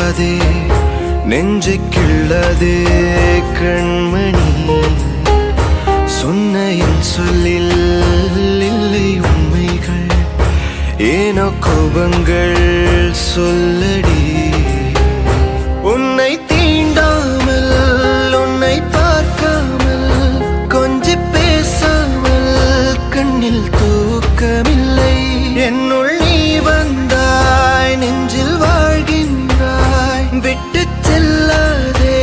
செல்லாதே நெஞ்சை கிள்ளாதே கண்மணி. சொன்ன என் சொல்லில் இல்லை உண்மைகள், ஏனோ கோபங்கள் சொல்லடி. உன்னை தீண்டாமல் உன்னை பார்க்காமல் கொஞ்சி பேசாமல் கண்ணில் தூக்கமில்லை. என்னுள் நீ வந்தாய், நெஞ்சில் வாழ்கின்றாய், விட்டு செல்லாதே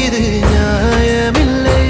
இது நியாயமில்லை.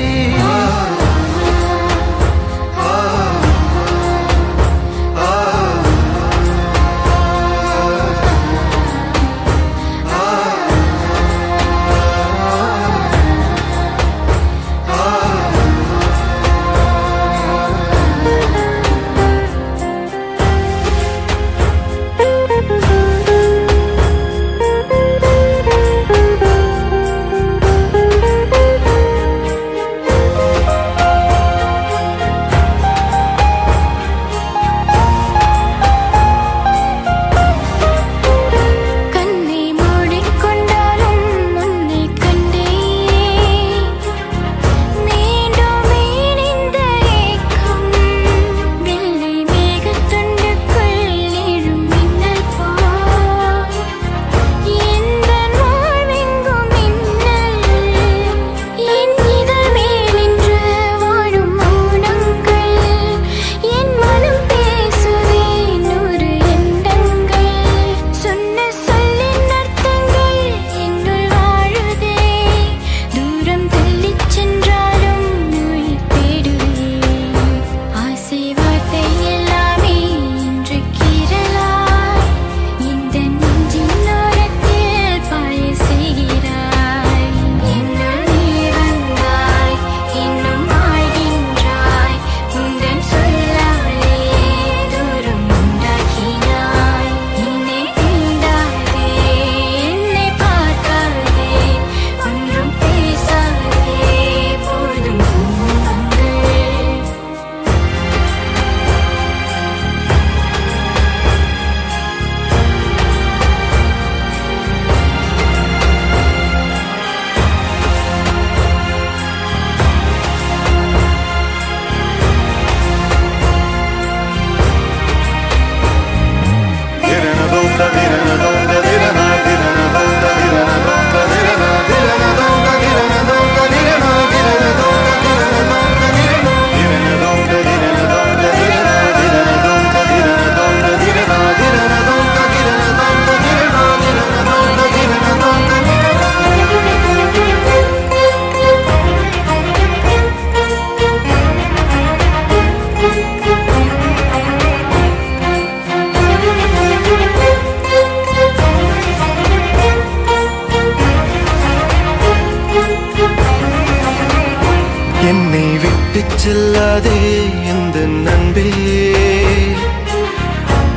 என்னை விட்டு செல்லாதே எந்த நண்பே,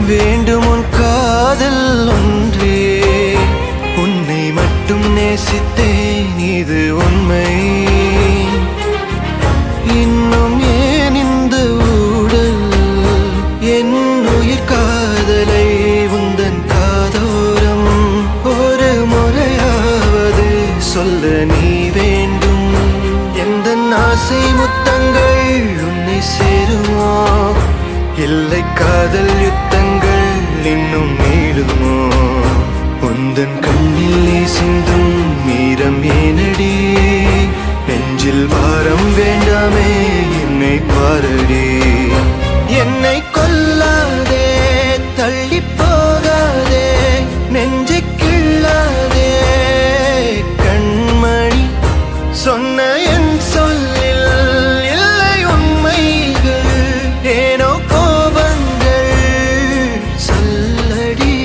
வேண்டும் உன் காதல் ஒன்றே. உன்னை மட்டும் நேசித்தேன் இது உண்மை. இன்னும் ஏன் இந்த ஊடல், என் உயிர் காதலை உந்தன் காதோரம் ஒரு முறையாவது சொல்ல நீ வேண்டும். எந்த ஆசை முத்தங்கள் உன்னை சேருமோ, இல்லை காதல் யுத்தங்கள் இன்னும் நீளுமோ. உந்தன் கண்ணில் சிந்தும் மீரம் ஏனடி, நெஞ்சில் பாரம் வேண்டாமே என்னை பாரடி. என்னை கொல்லாதே தள்ளி போகாதே, நெஞ்சை கிள்ளாதே கண்மணி. சொன்ன என் சொல்லில் இல்லை உண்மைகள், ஏனோ கோபங்கள் சொல்லடி.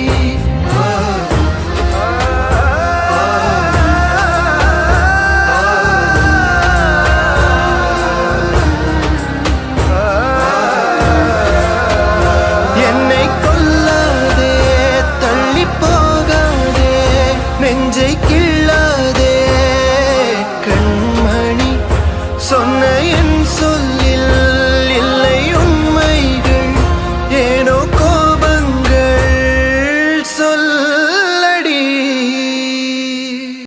என்னை கொல்லாதே தள்ளி போகாதே, நெஞ்சை கிள்ளாதே கண்மணி. சொன்ன